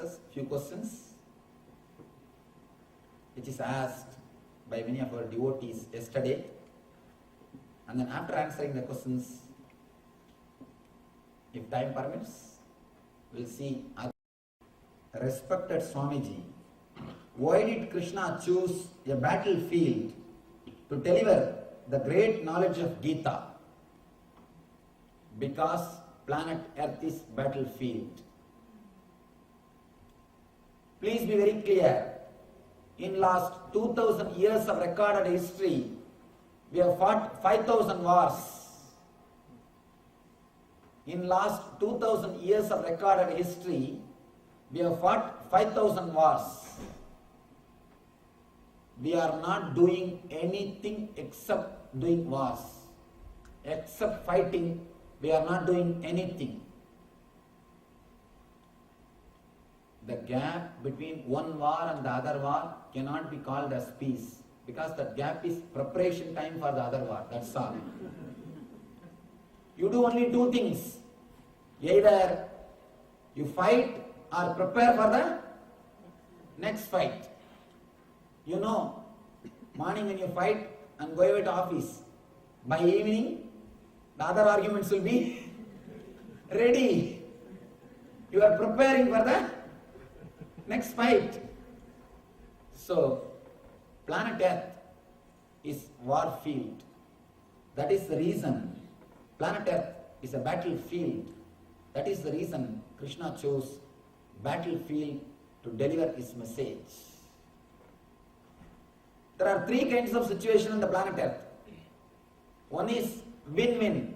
answers, few questions, which is asked by many of our devotees yesterday. And then after answering the questions, if time permits, we'll see. Respected Swamiji, why did Krishna choose a battlefield to deliver the great knowledge of Gita? Because planet Earth is battlefield. Please be very clear. In last 2000 years of recorded history, we have fought 5000 wars. In last 2000 years of recorded history, we have fought 5000 wars. We are not doing anything except doing wars. Except fighting, we are not doing anything. The gap between one war and the other war cannot be called as peace, because that gap is preparation time for the other war, that's all. You do only two things. Either you fight or prepare for the next fight. You know, morning when you fight and go away to office, by evening the other arguments will be ready. You are preparing for the next fight. So, planet Earth is war field. That is the reason planet Earth is a battlefield. That is the reason Krishna chose battlefield to deliver his message. There are three kinds of situation on the planet Earth. One is win-win.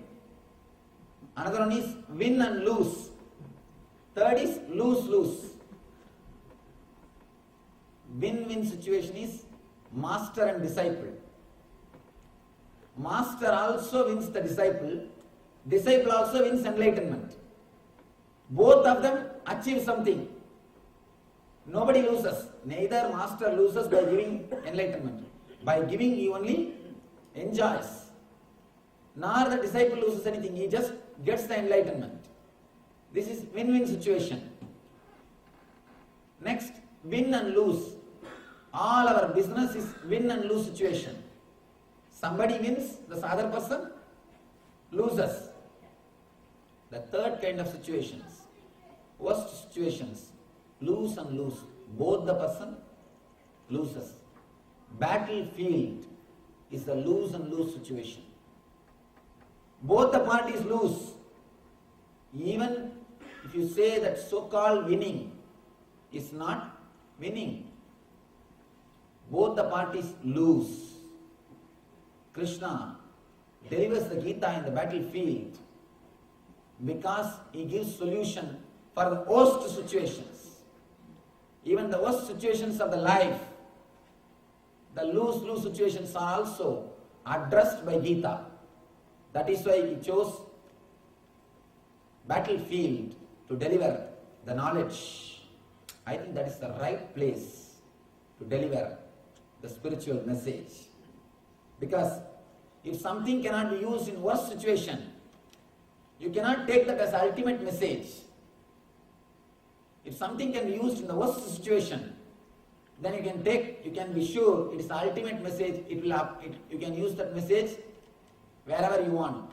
Another one is win and lose. Third is lose-lose. Win-win situation is master and disciple. Master also wins the disciple. Disciple also wins enlightenment. Both of them achieve something. Nobody loses. Neither master loses by giving enlightenment. By giving, he only enjoys. Nor the disciple loses anything. He just gets the enlightenment. This is win-win situation. Next, win and lose. All our business is win and lose situation. Somebody wins, the other person loses. The third kind of situations, worst situations, lose and lose. Both the person loses. Battlefield is the lose and lose situation. Both the parties lose. Even if you say that so-called winning is not winning, both the parties lose. Krishna delivers the Gita in the battlefield because he gives solution for the worst situations. Even the worst situations of the life, the lose-lose situations are also addressed by Gita. That is why he chose battlefield to deliver the knowledge. I think that is the right place to deliver the spiritual message. Because if something cannot be used in worst situation, you cannot take that as ultimate message. If something can be used in the worst situation, then you can be sure it is the ultimate message. You can use that message wherever you want.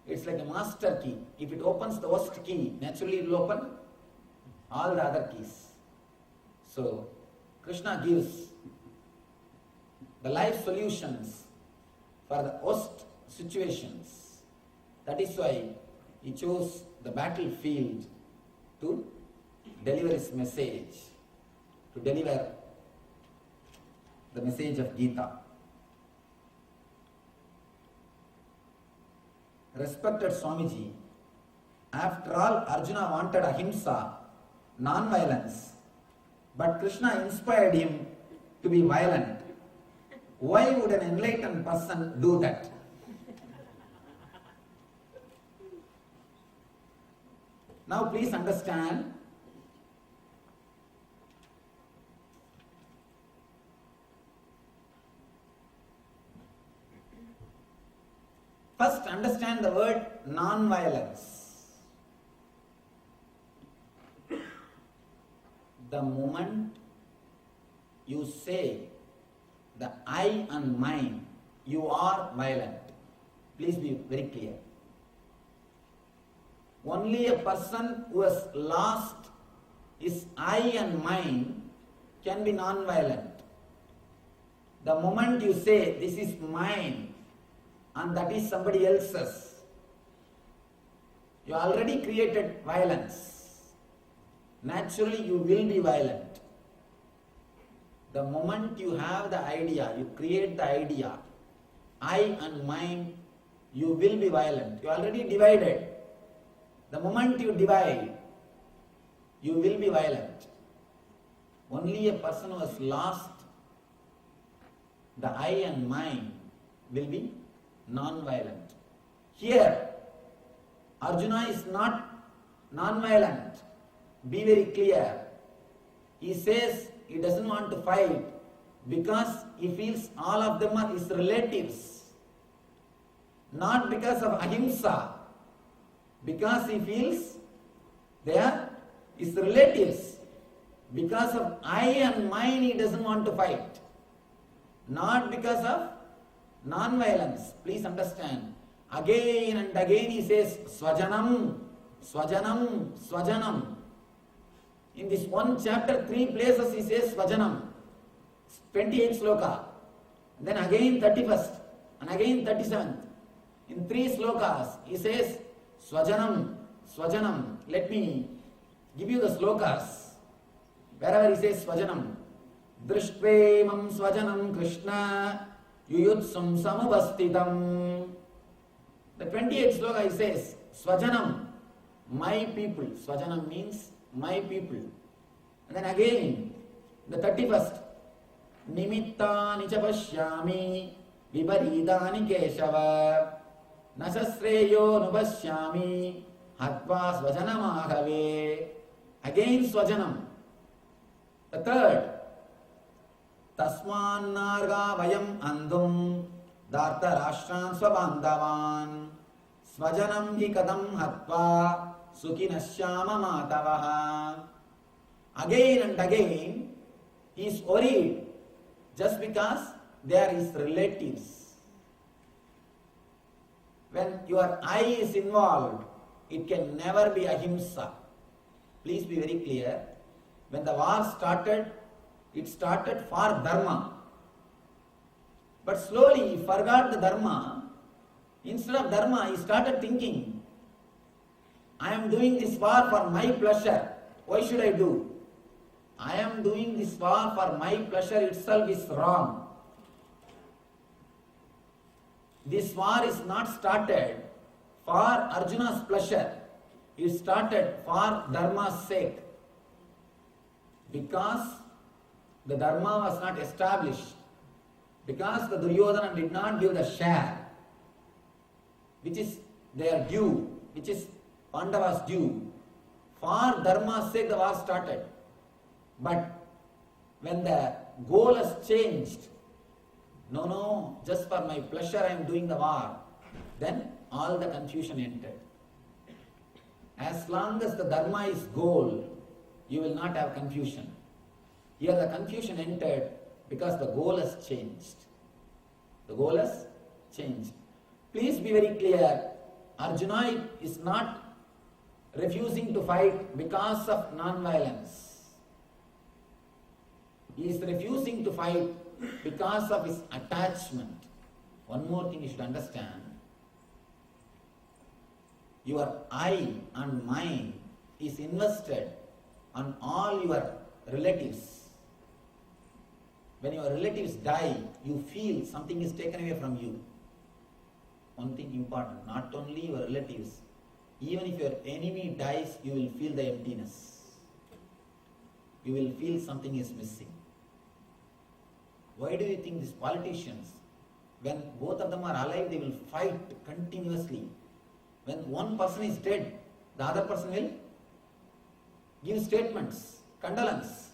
It's like a master key. If it opens the worst key, naturally it will open all the other keys. So, Krishna gives the life solutions for the worst situations. That is why he chose the battlefield to deliver his message, to deliver the message of Gita. Respected Swamiji, after all, Arjuna wanted ahimsa, non-violence, but Krishna inspired him to be violent. Why would an enlightened person do that? Now please understand, first understand the word non-violence. The moment you say the I and mine, you are violent. Please be very clear. Only a person who has lost his I and mine can be non-violent. The moment you say, this is mine and that is somebody else's, you already created violence. Naturally, you will be violent. The moment you have the idea, you create the idea, I and mine, you will be violent. You already divided. The moment you divide, you will be violent. Only a person who has lost the I and mine will be non-violent. Here, Arjuna is not non-violent. Be very clear. He says he doesn't want to fight because he feels all of them are his relatives. Not because of ahimsa, because he feels they are his relatives. Because of I and mine, he doesn't want to fight. Not because of non-violence. Please understand. Again and again he says, Swajanam, Swajanam, Swajanam. In this one chapter, 3 places he says Swajanam. 28 sloka. And then again 31st. And again 37th. In 3 slokas, he says Swajanam, Swajanam. Let me give you the slokas. Wherever he says Swajanam. Drishtve Swajanam Krishna Yuyutsum Samupastitam. The 28th sloka he says Swajanam, my people. Swajanam means my people. And then again, the 31st, Nimittani cha pashyami viparidani keshava nasasreyo nupashyami hatva swajanamahave. Again Swajanam. The 3rd, Tasman narga vayam andum darta rashran swabandavan swajanam hi kadam hatva sukhinashyama matavaha. Again and again he is worried just because they are his relatives. When your I is involved, it can never be ahimsa. Please be very clear. When the war started, it started for dharma. But slowly he forgot the dharma. Instead of dharma, he started thinking, I am doing this war for my pleasure. Why should I do? I am doing this war for my pleasure itself is wrong. This war is not started for Arjuna's pleasure. It started for dharma's sake. Because the dharma was not established. Because the Duryodhana did not give the share, which is their due, which is Pandava's due. For dharma's sake the war started. But when the goal has changed, no, just for my pleasure I am doing the war, then all the confusion entered. As long as the dharma is goal, you will not have confusion. Here the confusion entered because the goal has changed. The goal has changed. Please be very clear, Arjuna is not refusing to fight because of non-violence. He is refusing to fight because of his attachment. One more thing you should understand. Your I and mine is invested on all your relatives. When your relatives die, you feel something is taken away from you. One thing important, not only your relatives, even if your enemy dies, you will feel the emptiness. You will feel something is missing. Why do you think these politicians, when both of them are alive, they will fight continuously? When one person is dead, the other person will give statements, condolence.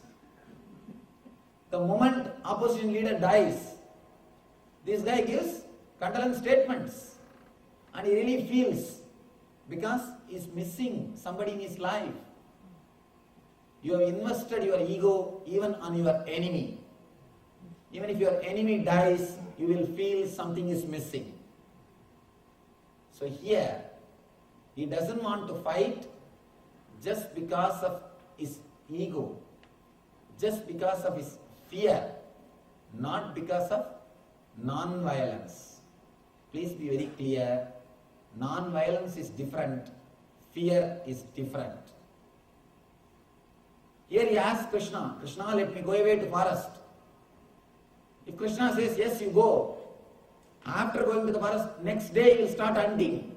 The moment opposition leader dies, this guy gives condolence statements. And he really feels, because he is missing somebody in his life. You have invested your ego even on your enemy. Even if your enemy dies, you will feel something is missing. So here, he doesn't want to fight just because of his ego, just because of his fear, not because of non-violence. Please be very clear. Non-violence is different. Fear is different. Here he asks Krishna, Krishna, let me go away to forest. If Krishna says, yes, you go, after going to the forest, next day he will start hunting.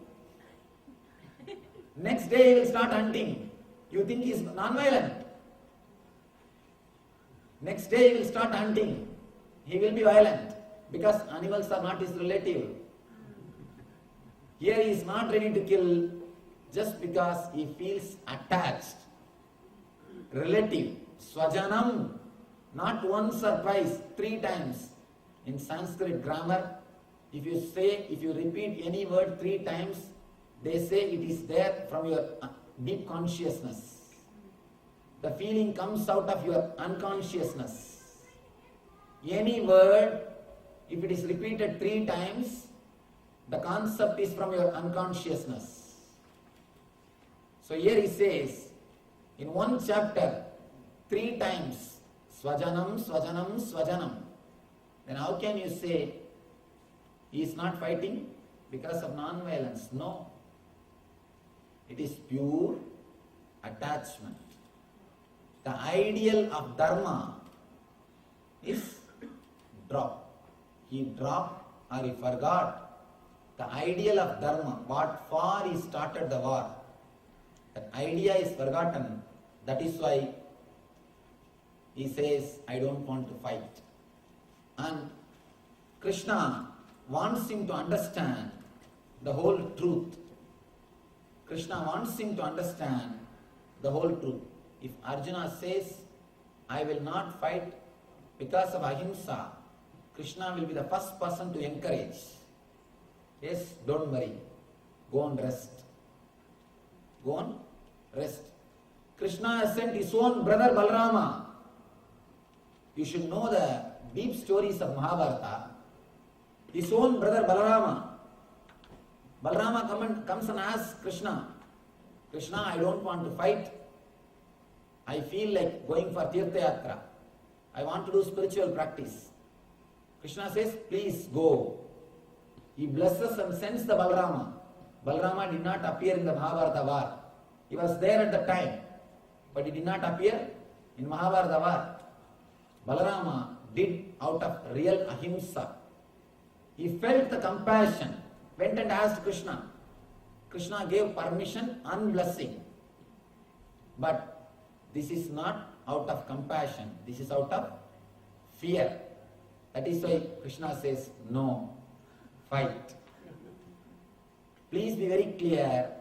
Next day he will start hunting. You think he is non-violent? Next day he will start hunting. He will be violent because animals are not his relative. Here he is not ready to kill just because he feels attached. Relative, swajanam, not once or twice, 3 times. In Sanskrit grammar, if you repeat any word 3 times, they say it is there from your deep consciousness. The feeling comes out of your unconsciousness. Any word, if it is repeated 3 times, the concept is from your unconsciousness. So here he says, in one chapter, 3 times, swajanam, swajanam, swajanam. Then how can you say he is not fighting because of non-violence? No. It is pure attachment. The ideal of dharma is drop. He dropped or he forgot the ideal of dharma, what for he started the war. That idea is forgotten. That is why he says, I don't want to fight. And Krishna wants him to understand the whole truth. Krishna wants him to understand the whole truth. If Arjuna says, I will not fight because of ahimsa, Krishna will be the first person to encourage. Yes, don't worry. Go and rest. Go and rest. Krishna has sent his own brother Balarama. You should know the deep stories of Mahabharata. His own brother Balarama. Balarama comes and asks Krishna, Krishna, I don't want to fight. I feel like going for Tirtha Yatra. I want to do spiritual practice. Krishna says, please go. He blesses and sends the Balarama. Balarama did not appear in the Mahabharata war. He was there at the time, but he did not appear in Mahabharata war. Balarama did out of real ahimsa. He felt the compassion, went and asked Krishna. Krishna gave permission and blessing. But this is not out of compassion, this is out of fear. That is why Krishna says, no, fight. Please be very clear.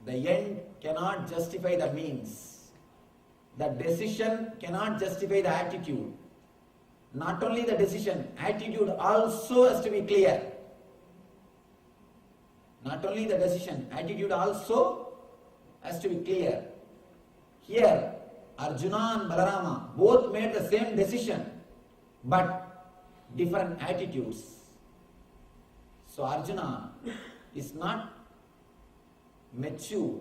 The end cannot justify the means. The decision cannot justify the attitude. Not only the decision, attitude also has to be clear. Not only the decision, attitude also has to be clear. Here, Arjuna and Balarama both made the same decision, but different attitudes. So Arjuna is not mature.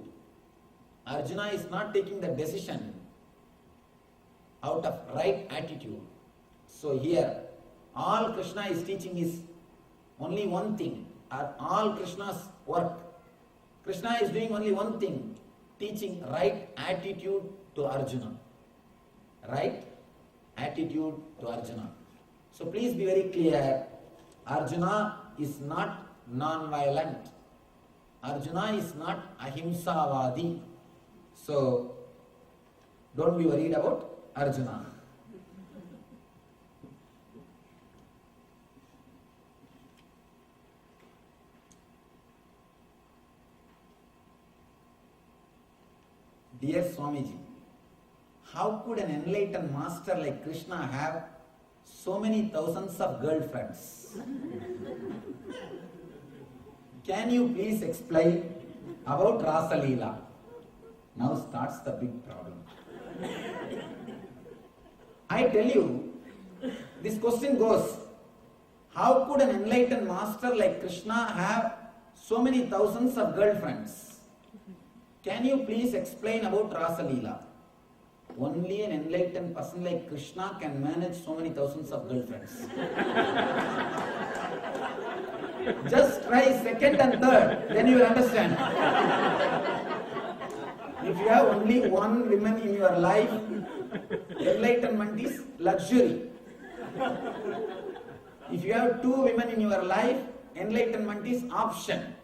Arjuna is not taking the decision out of right attitude. So here, all Krishna is teaching is only one thing, or all Krishna's work. Krishna is doing only one thing, teaching right attitude to Arjuna. Right attitude to Arjuna. So please be very clear, Arjuna is not non-violent. Arjuna is not ahimsavadi. So don't be worried about Arjuna. Dear Swamiji, how could an enlightened master like Krishna have so many thousands of girlfriends? Can you please explain about Rasa Leela? Now starts the big problem. I tell you, this question goes, how could an enlightened master like Krishna have so many thousands of girlfriends? Can you please explain about Rasa Leela? Only an enlightened person like Krishna can manage so many thousands of girlfriends. Just try second and third, then you will understand. If you have only one woman in your life, enlightenment is luxury. If you have two women in your life, enlightenment is option.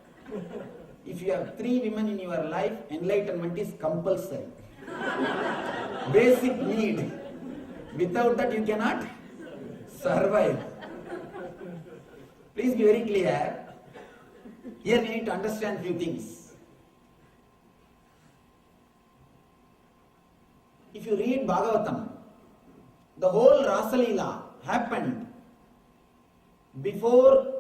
If you have three women in your life, enlightenment is compulsory. Basic need. Without that you cannot survive. Please be very clear. Here we need to understand few things. If you read Bhagavatam, the whole Rasa Leela happened before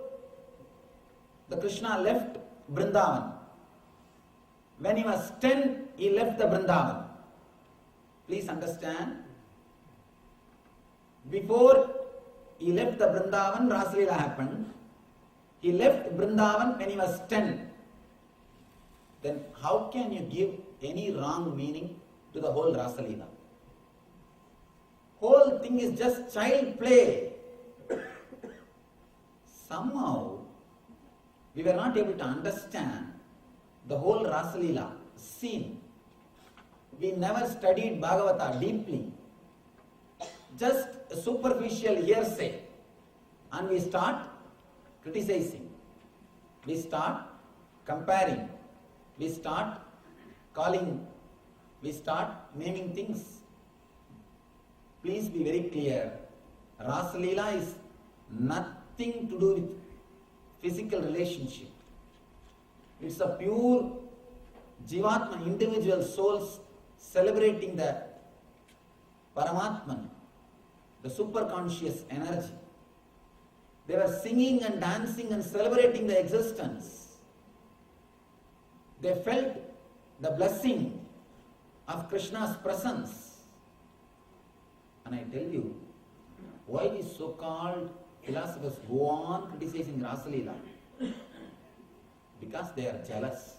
the Krishna left Vrindavan. When he was 10, he left the Vrindavan. Please understand. Before he left the Vrindavan, Rasa Leela happened. He left Vrindavan when he was 10. Then how can you give any wrong meaning to the whole Rasa Leela? Whole thing is just child play. Somehow, we were not able to understand the whole Rasa Leela scene. We never studied Bhagavata deeply. Just a superficial hearsay. And we start criticizing. We start comparing. We start calling. We start naming things. Please be very clear. Rasa Leela is nothing to do with physical relationship. It's a pure Jivatma, individual souls celebrating the Paramatman, the superconscious energy. They were singing and dancing and celebrating the existence. They felt the blessing of Krishna's presence. And I tell you, why these so-called philosophers go on criticizing Rasa Leela? Because they are jealous.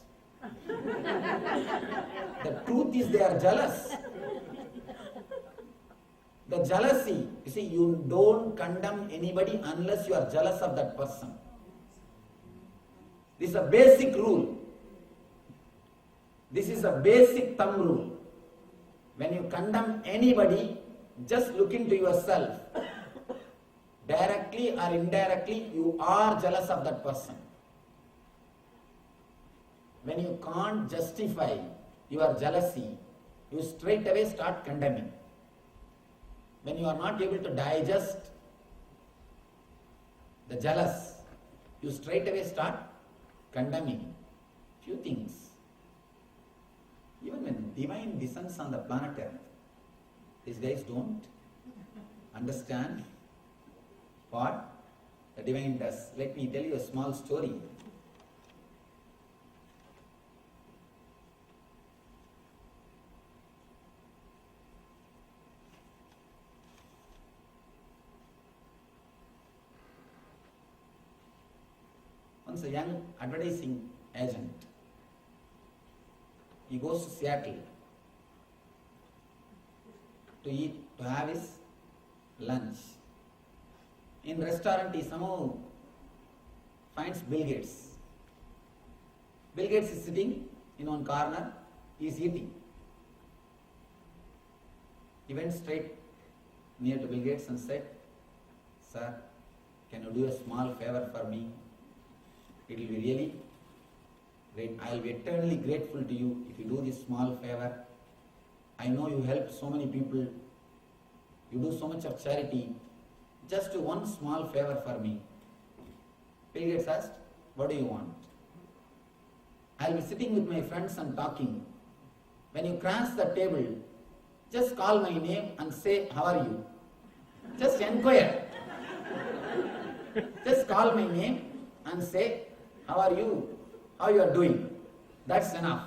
The truth is they are jealous. The jealousy, you see, you don't condemn anybody unless you are jealous of that person. This is a basic rule. This is a basic thumb rule. When you condemn anybody, just look into yourself. Directly or indirectly, you are jealous of that person. When you can't justify your jealousy, you straight away start condemning. When you are not able to digest the jealous, you straight away start condemning few things. Even when divine descends on the planet Earth, these guys don't understand what the divine does. Let me tell you a small story. Once a young advertising agent, he goes to Seattle to have his lunch. In restaurant, he somehow finds Bill Gates. Bill Gates is sitting in one corner, he is eating. He went straight near to Bill Gates and said, "Sir, can you do a small favor for me? It will be really great. I will be eternally grateful to you if you do this small favor. I know you help so many people. You do so much of charity. Just do one small favor for me." Bill Gates asked, "What do you want?" "I will be sitting with my friends and talking. When you cross the table, just call my name and say, 'How are you?' Just inquire. Just call my name and say, 'How are you? How you are doing?' That's enough."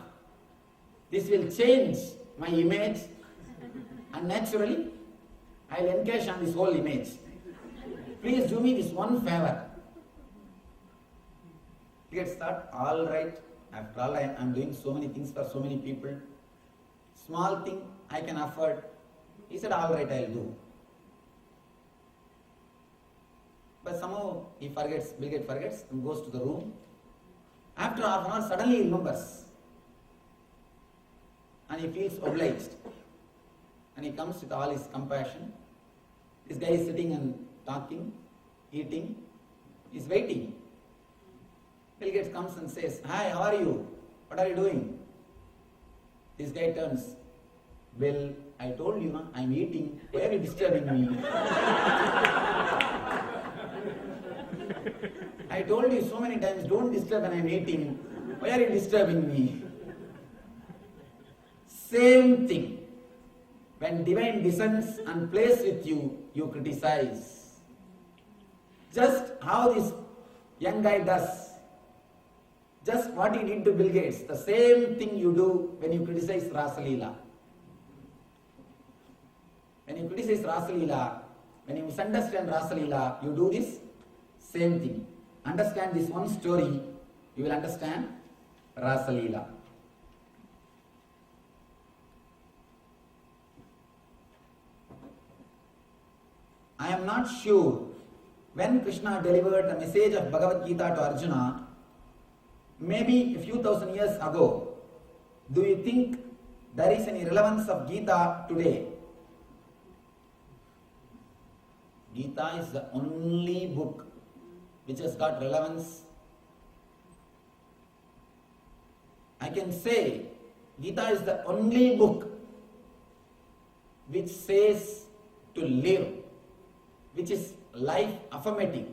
This will change my image, and naturally I will encash on this whole image. Please do me this one favor. He gets thought, all right, after all I am doing so many things for so many people. Small thing I can afford. He said, all right, I will do. But somehow he forgets, Bill Gates forgets and goes to the room. After half an hour, suddenly he remembers. And he feels obliged. And he comes with all his compassion. This guy is sitting and talking, eating, he's waiting. Bill Gates comes and says, hi, how are you? What are you doing? This guy turns, Bill, I told you, I'm eating. Why are you disturbing me? I told you so many times, don't disturb when I'm eating. Why are you disturbing me? Same thing. When divine descends and plays with you, you criticize. Just how this young guy does. Just what he did to Bill Gates. The same thing you do when you criticize Rasa Leela. When you criticize Rasa Leela, when you misunderstand Rasa Leela, you do this same thing. Understand this one story, you will understand Rasa Leela. I am not sure when Krishna delivered the message of Bhagavad Gita to Arjuna, maybe a few thousand years ago. Do you think there is any relevance of Gita today? Gita is the only book which has got relevance. I can say Gita is the only book which says to live, which is life affirmative,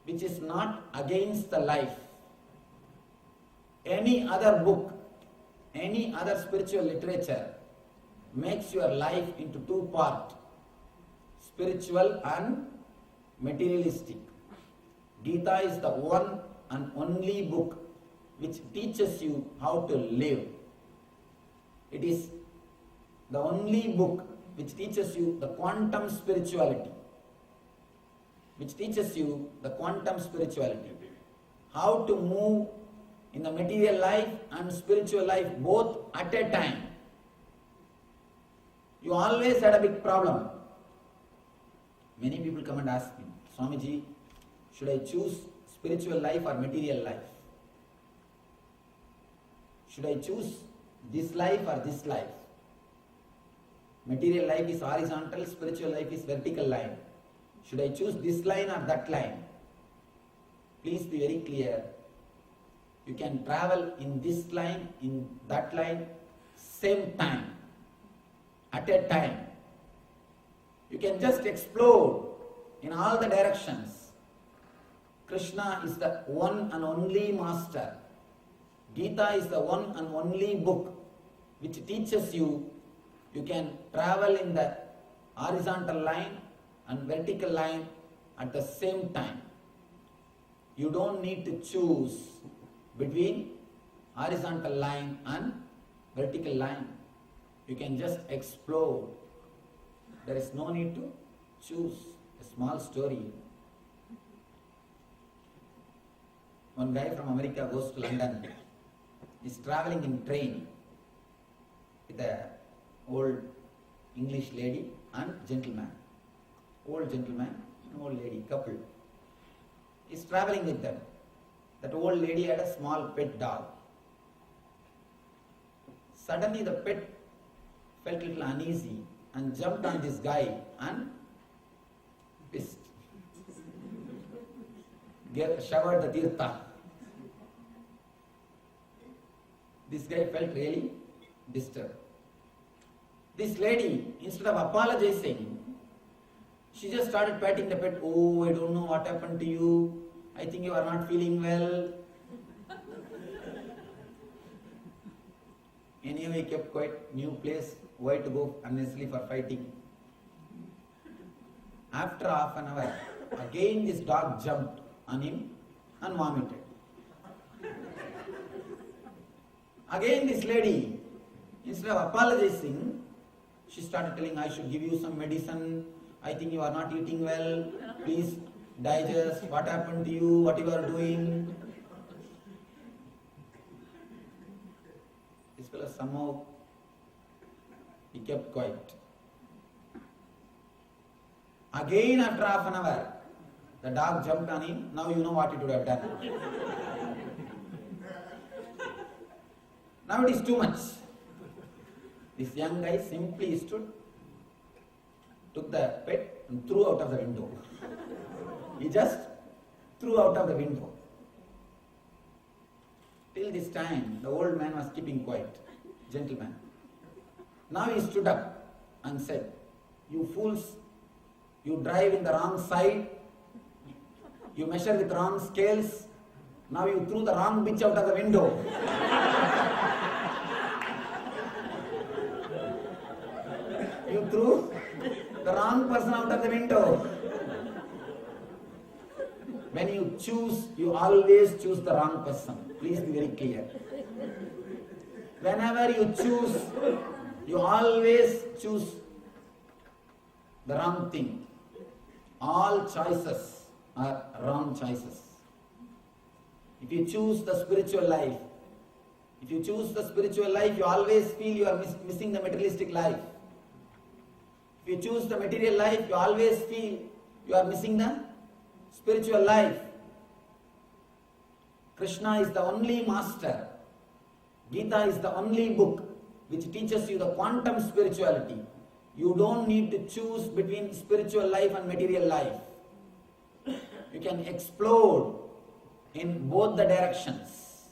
which is not against the life. Any other book, any other spiritual literature makes your life into two parts, spiritual and materialistic. Gita is the one and only book which teaches you how to live. It is the only book which teaches you the quantum spirituality. How to move in the material life and spiritual life both at a time. You always had a big problem. Many people come and ask me, Swamiji, should I choose spiritual life or material life? Should I choose this life or this life? Material life is horizontal, spiritual life is vertical line. Should I choose this line or that line? Please be very clear. You can travel in this line, in that line, same time, at a time. You can just explode in all the directions. Krishna is the one and only master. Gita is the one and only book which teaches you can travel in the horizontal line and vertical line at the same time. You don't need to choose between horizontal line and vertical line. You can just explode. There is no need to choose. A small story. One guy from America goes to London. He's traveling in train with a old English lady and gentleman. Old gentleman and old lady, couple. He's traveling with them. That old lady had a small pet dog. Suddenly the pet felt a little uneasy and jumped on this guy and pissed. Showered the tirtha. This guy felt really disturbed. This lady, instead of apologizing, she just started patting the pet. Oh, I don't know what happened to you. I think you are not feeling well. Anyway, he kept quiet. New place. Why to go unnecessarily for fighting? After half an hour, again this dog jumped on him and vomited. Again this lady Instead of apologizing, she started telling, I should give you some medicine, I think you are not eating well, please digest, what happened to you, what you are doing. This fellow somehow, he kept quiet. Again after half an hour, the dog jumped on him, now you know what it would have done. Now it is too much. This young guy simply stood, took the pet and threw out of the window. He just threw out of the window. Till this time, the old man was keeping quiet, gentleman. Now he stood up and said, you fools, you drive in the wrong side, you measure with wrong scales, now you threw the wrong bitch out of the window. You threw the wrong person out of the window. When you choose, you always choose the wrong person. Please be very clear. Whenever you choose, you always choose the wrong thing. All choices are wrong choices. If you choose the spiritual life, you always feel you are missing the materialistic life. If you choose the material life, you always feel you are missing the spiritual life. Krishna is the only master. Gita is the only book which teaches you the quantum spirituality. You don't need to choose between spiritual life and material life. You can explode in both the directions.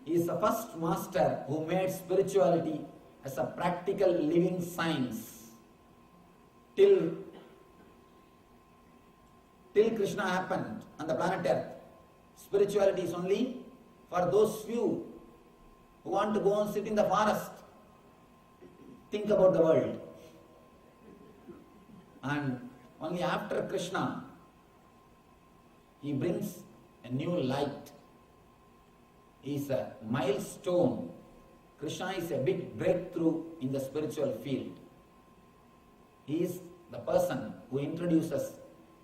He is the first master who made spirituality as a practical living science. Till Krishna happened on the planet Earth, spirituality is only for those few who want to go and sit in the forest, think about the world. And only after Krishna, he brings a new light. He is a milestone. Krishna is a big breakthrough in the spiritual field. He is the person who introduces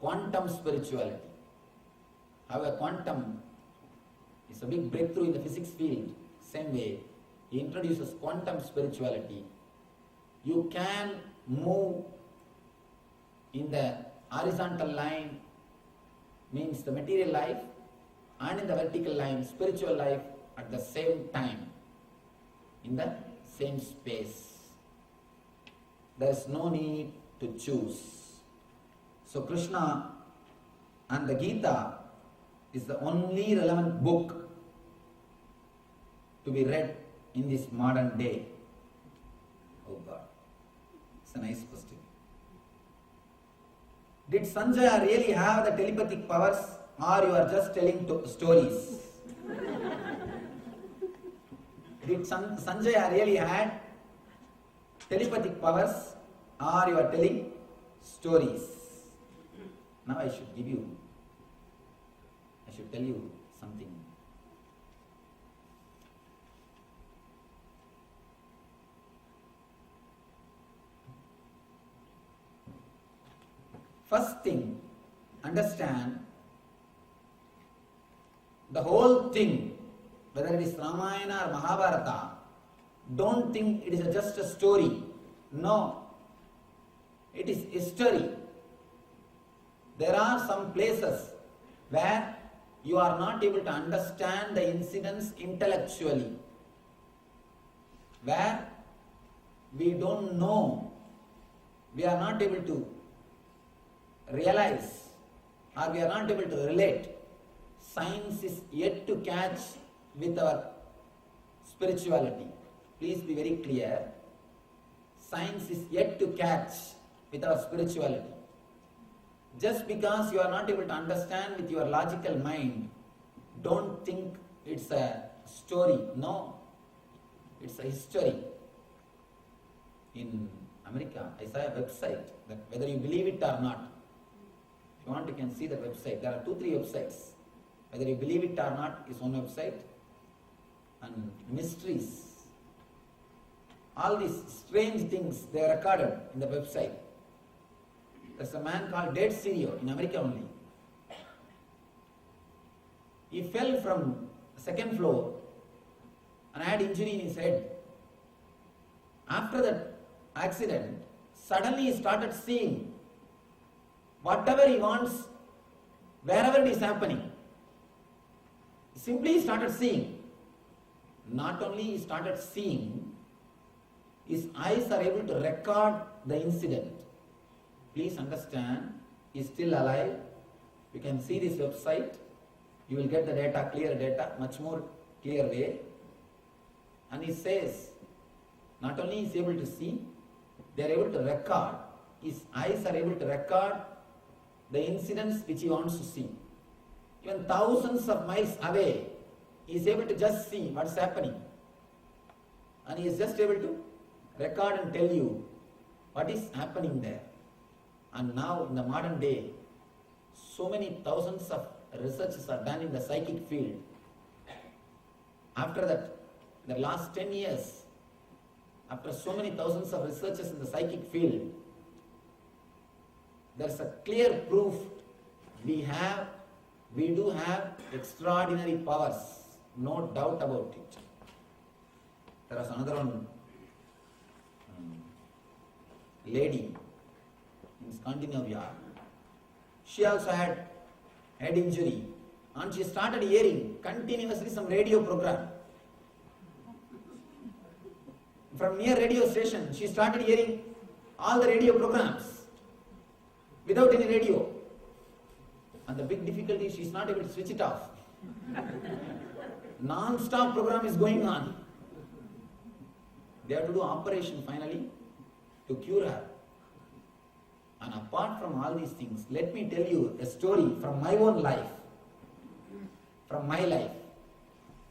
quantum spirituality. However, quantum is a big breakthrough in the physics field. Same way, he introduces quantum spirituality. You can move in the horizontal line, means the material life, and in the vertical line, spiritual life, at the same time, in the same space. There is no need to choose. So Krishna and the Gita is the only relevant book to be read in this modern day. Oh God, it's a nice question. Did Sanjaya really have the telepathic powers, or you are just telling stories? Did Sanjaya really had telepathic powers, or you are telling stories? Now I should tell you something. First thing, understand the whole thing, whether it is Ramayana or Mahabharata, don't think it is just a story. No, it is history. There are some places where you are not able to understand the incidents intellectually, where we don't know, we are not able to realize, or we are not able to relate. Science is yet to catch with our spirituality. Please be very clear. Science is yet to catch with our spirituality. Just because you are not able to understand with your logical mind, don't think it's a story. No, it's a history. In America, I saw a website that whether you believe it or not, if you want, you can see the website. There are 2-3 websites. Whether you believe it or not is one website. And mysteries all these strange things, they are recorded in the website. There's a man called Dead Sirio in America only. He fell from the second floor and had injury in his head. After that accident, suddenly he started seeing whatever he wants, wherever it is happening. Simply he started seeing. Not only he started seeing, his eyes are able to record the incident. Please understand, he is still alive. You can see this website. You will get the data, clear data, much more clear way. And he says, not only is he able to see, they are able to record. His eyes are able to record the incidents which he wants to see. Even thousands of miles away, he is able to just see what's happening. And he is just able to record and tell you what is happening there. And now in the modern day, so many thousands of researches are done in the psychic field. After that, in the last 10 years, after so many thousands of researches in the psychic field, there's a clear proof we do have extraordinary powers, no doubt about it. There was another one, lady in Scandinavia. She also had head injury and she started hearing continuously some radio program. From near radio station, she started hearing all the radio programs without any radio. And the big difficulty is she is not able to switch it off. Non-stop program is going on. They have to do operation finally to cure her. And apart from all these things, let me tell you a story from my own life. From my life.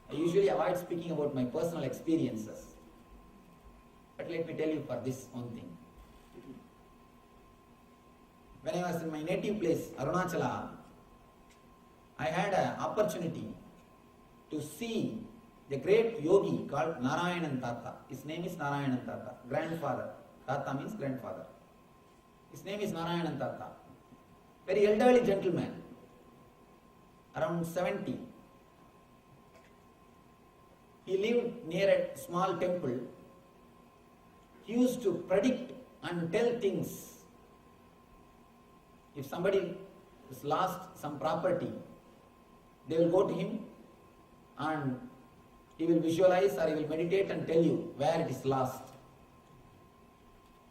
I usually avoid speaking about my personal experiences. But let me tell you for this one thing. When I was in my native place, Arunachala, I had an opportunity to see the great yogi called Narayanan Tata. His name is Narayanan Tata, grandfather. Tata means grandfather. His name is Narayanan Tata. Very elderly gentleman, around 70. He lived near a small temple. He used to predict and tell things. If somebody has lost some property, they will go to him and he will visualize or he will meditate and tell you where it is lost.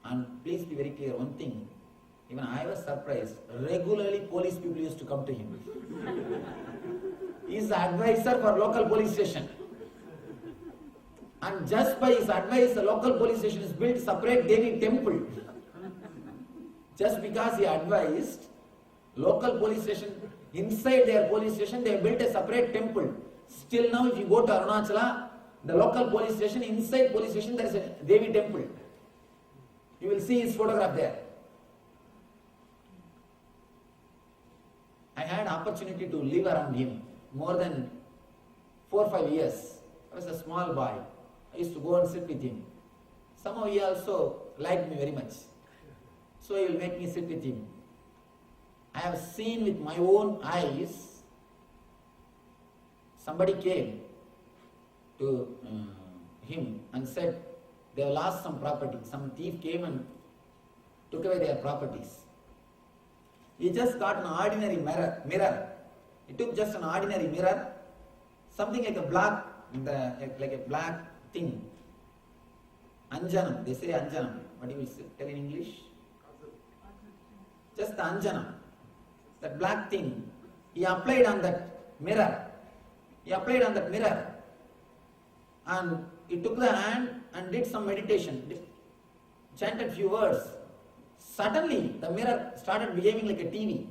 And please be very clear one thing, even I was surprised, regularly police people used to come to him. He is the advisor for local police station. And just by his advice, the local police station is built separate Devi temple. Just because he advised, local police station, inside their police station, they have built a separate temple. Still now, if you go to Arunachala, the local police station, inside police station, there is a Devi temple. You will see his photograph there. I had opportunity to live around him more than 4 or 5 years. I was a small boy. I used to go and sit with him. Somehow he also liked me very much. So he will make me sit with him. I have seen with my own eyes, somebody came to him and said, they have lost some property. Some thief came and took away their properties. He just got an ordinary mirror. He took just an ordinary mirror, something like a black, thing. Anjanam, they say Anjanam. What do you tell in English? Just the Anjanam. That black thing. He applied on that mirror. And he took the hand and did some meditation. Chanted few words. Suddenly, the mirror started behaving like a TV.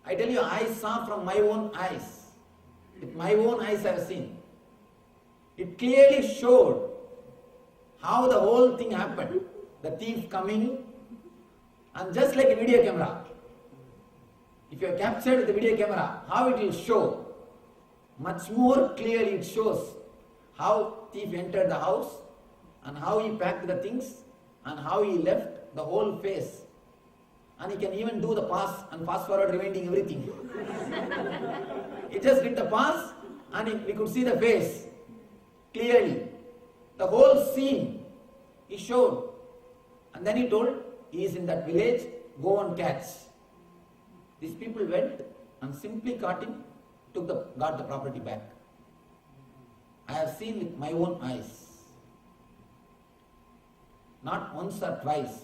I tell you, I saw from my own eyes. With my own eyes I have seen. It clearly showed how the whole thing happened. The thief coming, and just like a video camera. If you have captured the video camera, how it will show. Much more clearly it shows how thief entered the house, and how he packed the things and how he left the whole face. And he can even do the pass and fast forward rewinding everything. He just did the pass and we could see the face clearly. The whole scene he showed. And then he told, he is in that village, go and catch. These people went and simply caught him, got the property back. I have seen with my own eyes. Not once or twice.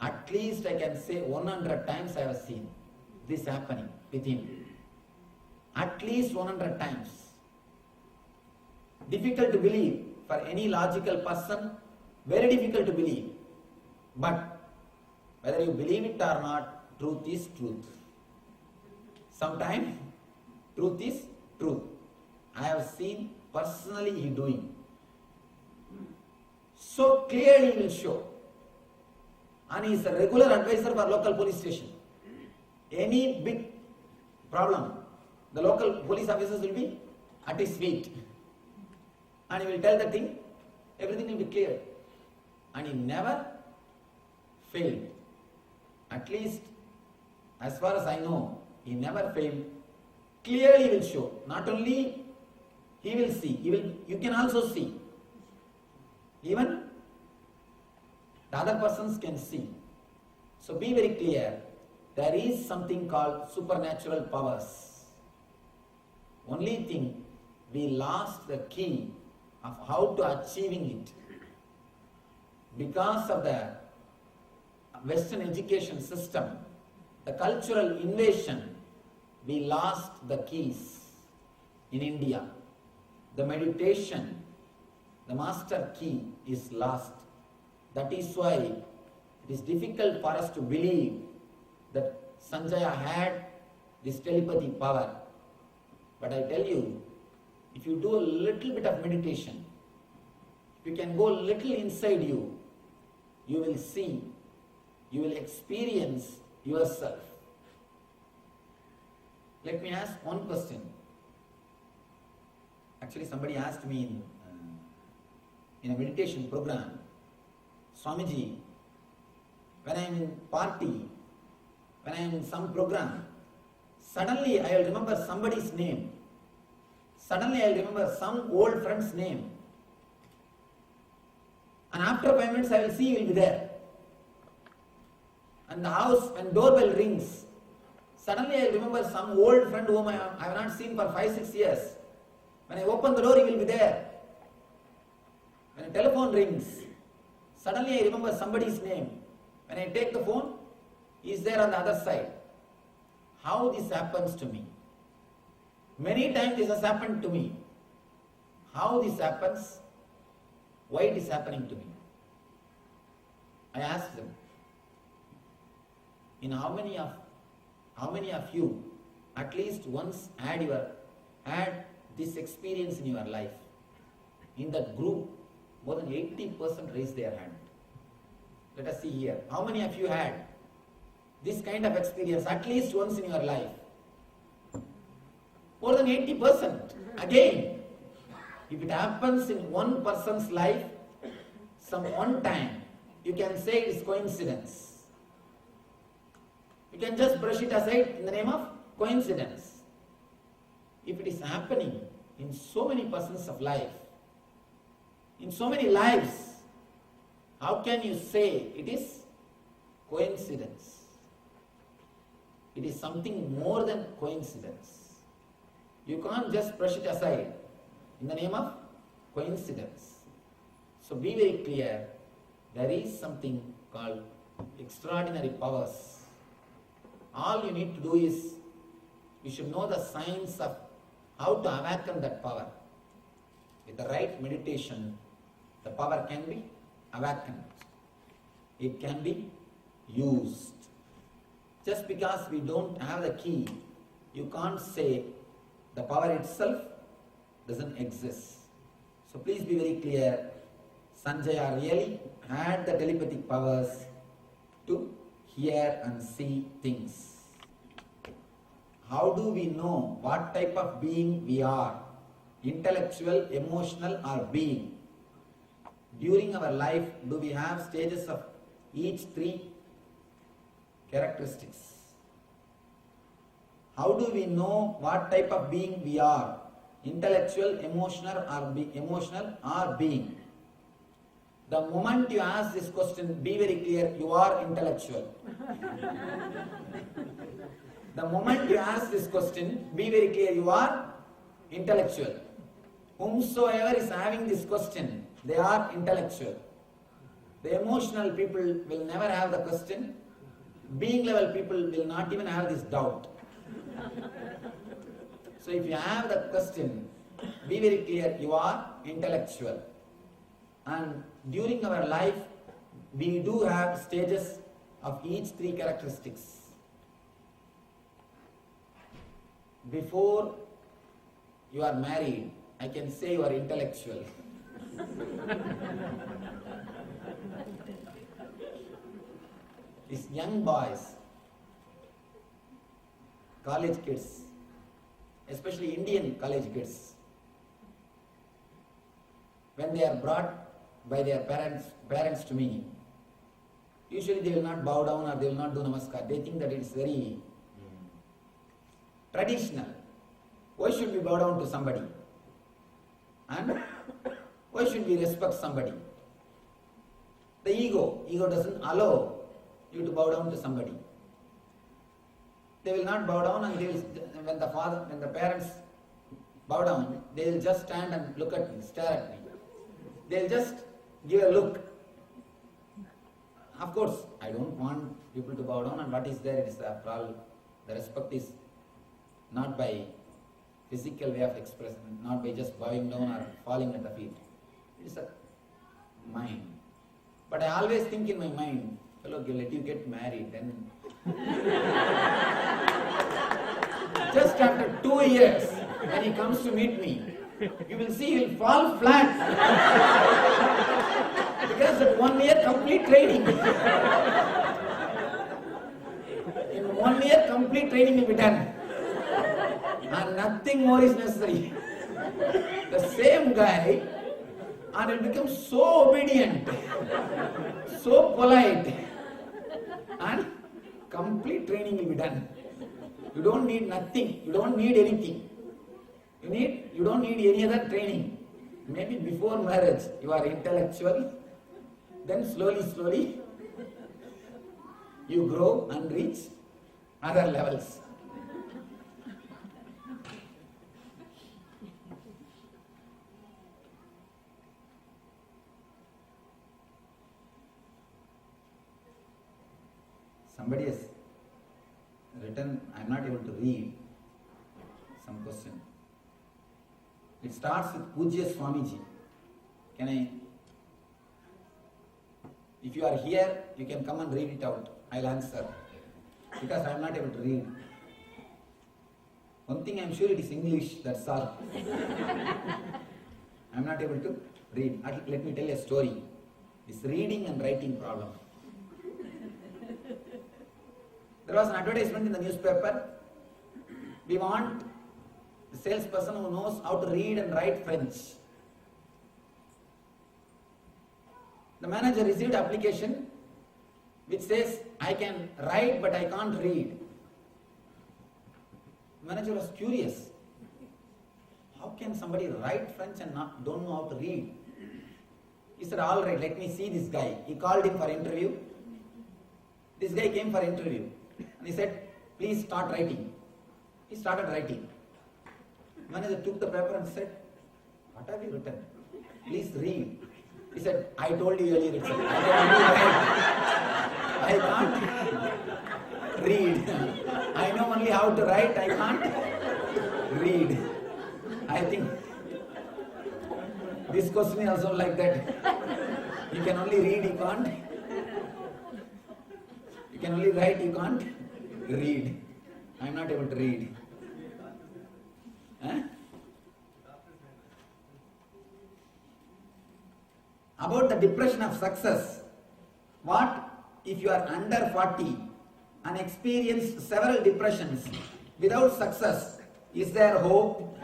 At least I can say 100 times I have seen this happening with him. At least 100 times. Difficult to believe for any logical person, very difficult to believe. But whether you believe it or not, truth is truth. Sometimes truth is truth. I have seen personally he doing. So clearly he will show. And he is a regular advisor for local police station. Any big problem, the local police officers will be at his feet. And he will tell the thing, everything will be clear. And he never failed. At least, as far as I know, he never failed. Clearly he will show. Not only he will see, you can also see. Even the other persons can see. So be very clear, there is something called supernatural powers. Only thing, we lost the key of how to achieving it. Because of the Western education system, the cultural invasion, we lost the keys in India. The meditation, the master key is lost. That is why it is difficult for us to believe that Sanjaya had this telepathy power. But I tell you, if you do a little bit of meditation, if you can go a little inside you, you will see, you will experience yourself. Let me ask one question. Actually, somebody asked me in a meditation program, Swamiji, when I am in party, when I am in some program, suddenly I will remember somebody's name. Suddenly I will remember some old friend's name. And after 5 minutes I will see he will be there. And the house, when doorbell rings, suddenly I remember some old friend whom I have not seen for 5-6 years. When I open the door, he will be there. When a telephone rings, suddenly I remember somebody's name. When I take the phone, he is there on the other side. How this happens to me? Many times this has happened to me. How this happens? Why it is happening to me? I asked them, in how many of you at least once had this experience in your life? In that group, more than 80% raised their hand. Let us see here. How many of you had this kind of experience at least once in your life? More than 80%. Again, if it happens in one person's life, some one time, you can say it is coincidence. You can just brush it aside in the name of coincidence. If it is happening in so many persons of life, in so many lives, how can you say it is coincidence? It is something more than coincidence. You can't just brush it aside in the name of coincidence. So be very clear, there is something called extraordinary powers. All you need to do is, you should know the science of how to awaken that power. With the right meditation, the power can be awakened. It can be used. Just because we don't have the key, you can't say the power itself doesn't exist. So please be very clear, Sanjaya really had the telepathic powers to hear and see things. How do we know what type of being we are? Intellectual, emotional, or being? during our life do we have stages of each three characteristics? How do we know what type of being we are? Intellectual, emotional or being? The moment you ask this question, be very clear, you are intellectual. The moment you ask this question, be very clear, you are intellectual. Whomsoever is having this question, they are intellectual. The emotional people will never have the question. Being level people will not even have this doubt. So if you have the question, be very clear, you are intellectual. And during our life, we do have stages of each three characteristics. Before you are married, I can say you are intellectual. These young boys, college kids, especially Indian college kids, when they are brought by their parents to me, usually they will not bow down or they will not do namaskar. They think that it is very traditional. Why should we bow down to somebody? And why should we respect somebody? The ego doesn't allow you to bow down to somebody. They will not bow down, and they will, when the parents bow down, they will just stand and look at me, stare at me. They will just give a look. Of course, I don't want people to bow down, and what is there? It is after all, the respect is not by physical way of expression, not by just bowing down or falling at the feet. It is a mind. But I always think in my mind, fellow, let you get married, then just after 2 years, when he comes to meet me, you will see he will fall flat. Because that 1 year complete training. In 1 year complete training will be done. And nothing more is necessary. The same guy, and will become so obedient, so polite, and complete training will be done. You don't need nothing, you don't need anything. You don't need any other training. Maybe before marriage you are intellectual, then slowly you grow and reach other levels. Somebody has written, I am not able to read some question. It starts with Pujya Swamiji. If you are here, you can come and read it out. I'll answer. Because I am not able to read. One thing I am sure, it is English, that's all. I am not able to read. Let me tell you a story. It's reading and writing problem. There was an advertisement in the newspaper. We want a salesperson who knows how to read and write French. The manager received an application which says, I can write but I can't read. The manager was curious. How can somebody write French and don't know how to read? He said, all right, let me see this guy. He called him for interview. This guy came for interview. And he said, please start writing. He started writing. Manager took the paper and said, what have you written? Please read. He said, I told you earlier itself. I can't read. I know only how to write, I can't read. I think this question is also like that. You can only read, you can't. You can only write, you can't read. I am not able to read. Huh? About the depression of success. What if you are under 40 and experienced several depressions without success? Is there hope?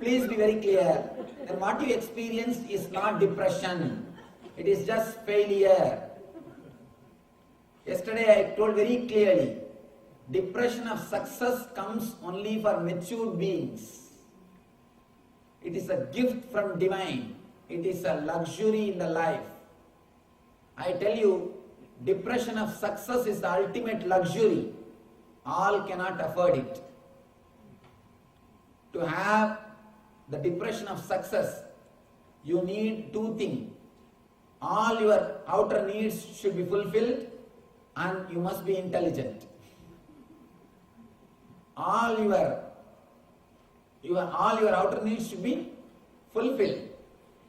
Please be very clear. Then what you experienced is not depression. It is just failure. Yesterday I told very clearly, depression of success comes only for mature beings. It is a gift from divine. It is a luxury in the life. I tell you, depression of success is the ultimate luxury. All cannot afford it. To have the depression of success, you need two things. All your outer needs should be fulfilled and you must be intelligent. All your outer needs should be fulfilled.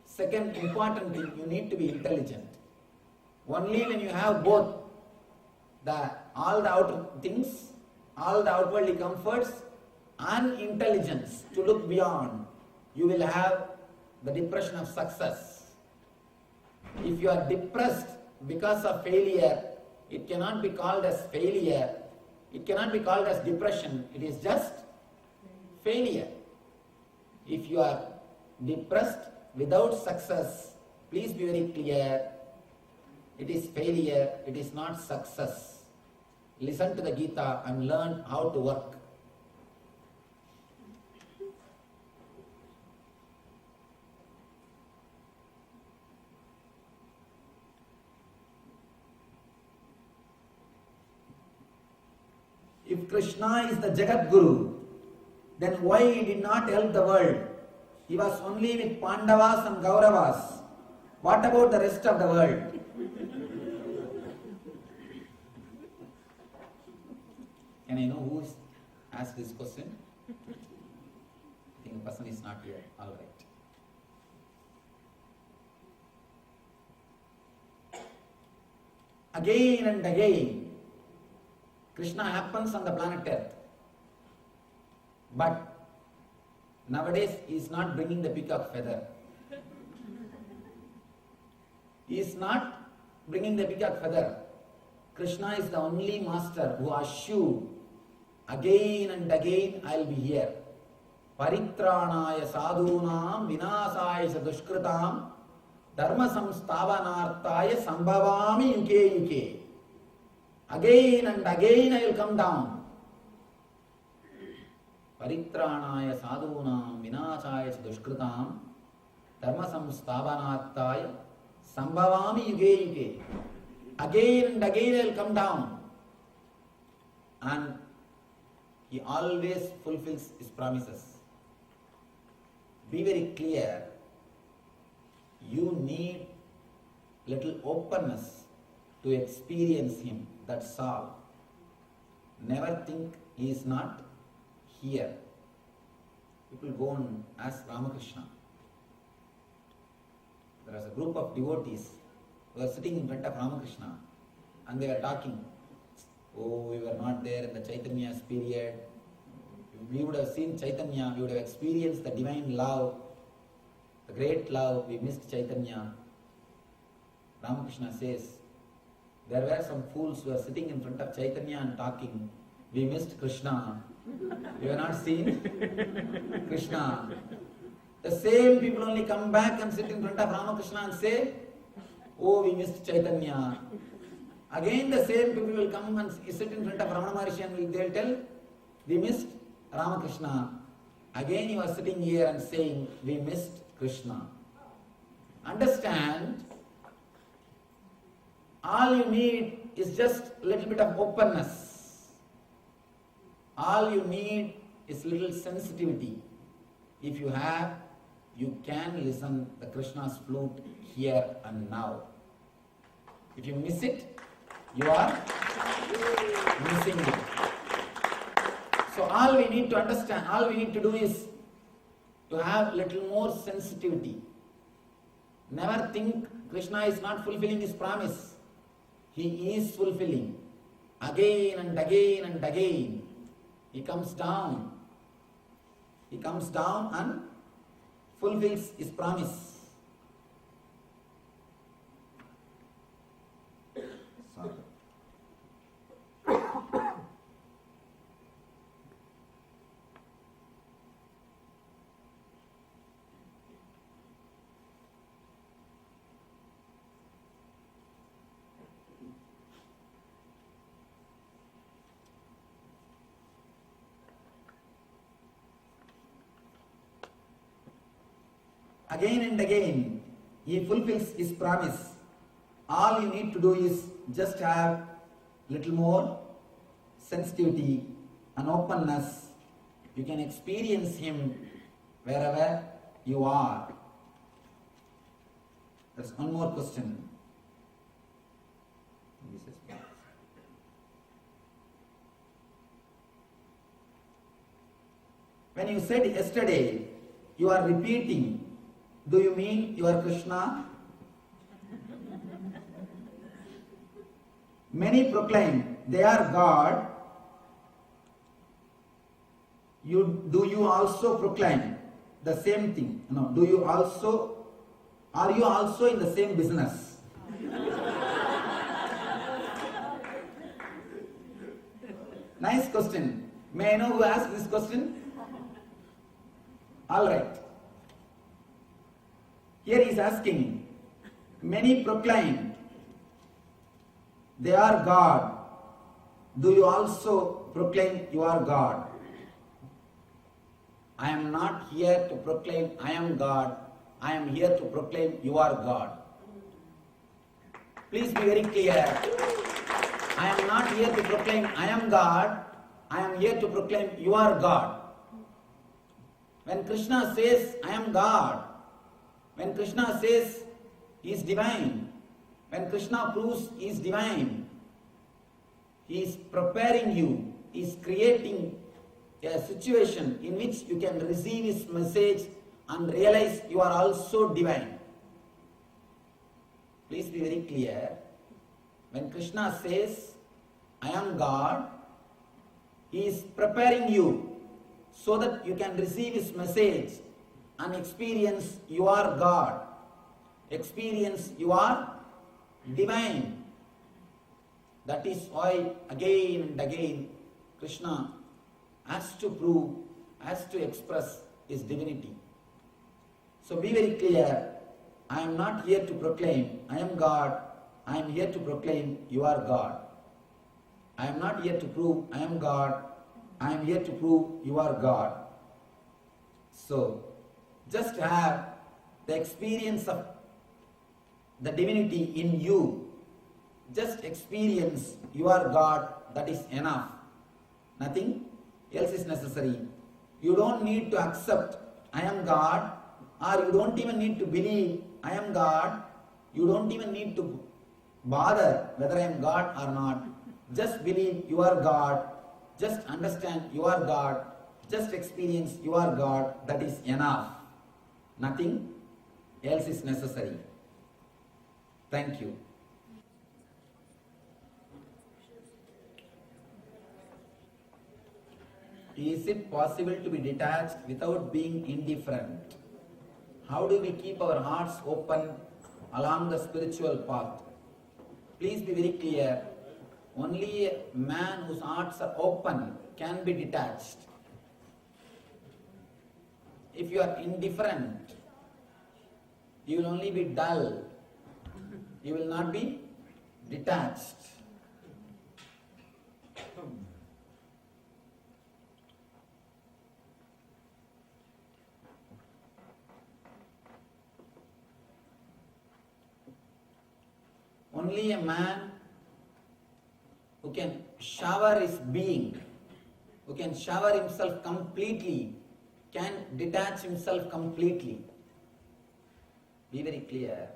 Second important thing, you need to be intelligent. Only when you have both all the outer things, all the outwardly comforts and intelligence to look beyond, you will have the depression of success. If you are depressed because of failure, it cannot be called as failure. It cannot be called as depression. It is just failure. If you are depressed without success, please be very clear. It is failure. It is not success. Listen to the Gita and learn how to work. If Krishna is the Jagat Guru, then why he did not help the world? He was only with Pandavas and Kauravas. What about the rest of the world? Can I know who is asked this question? I think the person is not here. All right. Again and again, Krishna happens on the planet Earth. But nowadays he is not bringing the peacock feather. He is not bringing the peacock feather. Krishna is the only master who assured again and again, I will be here. Paritranaya sadhunam vinasaya dushkritam dharma samstavanartaya sambhavami yuke yuke. Again and again I will come down. Paritranaya sadhunam vinasaya dushkritam dharma samstavanartaya sambhavami yuke yuke. Again and again I will come down. And he always fulfills his promises. Be very clear. You need little openness to experience him. That's all. Never think he is not here. People go and ask Ramakrishna. There was a group of devotees who were sitting in front of Ramakrishna and they were talking. Oh, we were not there in the Chaitanya's period. We would have seen Chaitanya, we would have experienced the divine love, the great love. We missed Chaitanya. Ramakrishna says, there were some fools who were sitting in front of Chaitanya and talking. We missed Krishna. We were not seen Krishna. The same people only come back and sit in front of Ramakrishna and say, oh, we missed Chaitanya. Again the same people will come and sit in front of Ramana Maharishi and they will tell, we missed Ramakrishna. Again he was sitting here and saying, we missed Krishna. Understand, all you need is just a little bit of openness. All you need is little sensitivity. If you have, you can listen the Krishna's flute here and now. If you miss it, you are missing it. So all we need to understand, all we need to do is to have little more sensitivity. Never think Krishna is not fulfilling his promise. He is fulfilling. Again and again and again. He comes down. He comes down and fulfills his promise. again and again, he fulfills his promise. All you need to do is just have little more sensitivity and openness. You can experience him wherever you are. There's one more question. When you said yesterday, you are repeating, do you mean you are Krishna? Many proclaim they are God. Do you also proclaim the same thing? No. Are you also in the same business? Nice question. May I know who asked this question? All right. Here he is asking, many proclaim they are God. Do you also proclaim you are God? I am not here to proclaim I am God. I am here to proclaim you are God. Please be very clear. I am not here to proclaim I am God. I am here to proclaim you are God. When Krishna says I am God, when Krishna says he is divine, when Krishna proves he is divine, he is preparing you, he is creating a situation in which you can receive his message and realize you are also divine. Please be very clear. When Krishna says, I am God, he is preparing you so that you can receive his message and experience you are God. Experience you are divine. That is why again and again Krishna has to prove, has to express his divinity. So be very clear. I am not here to proclaim I am God. I am here to proclaim you are God. I am not here to prove I am God. I am here to prove you are God. So just have the experience of the divinity in you. Just experience you are God. That is enough. Nothing else is necessary. You don't need to accept I am God, or you don't even need to believe I am God. You don't even need to bother whether I am God or not. Just believe you are God. Just understand you are God. Just experience you are God. That is enough. Nothing else is necessary. Thank you. Is it possible to be detached without being indifferent? How do we keep our hearts open along the spiritual path? Please be very clear. Only a man whose hearts are open can be detached. If you are indifferent, you will only be dull. You will not be detached. Only a man who can shower his being, who can shower himself completely, can detach himself completely. Be very clear.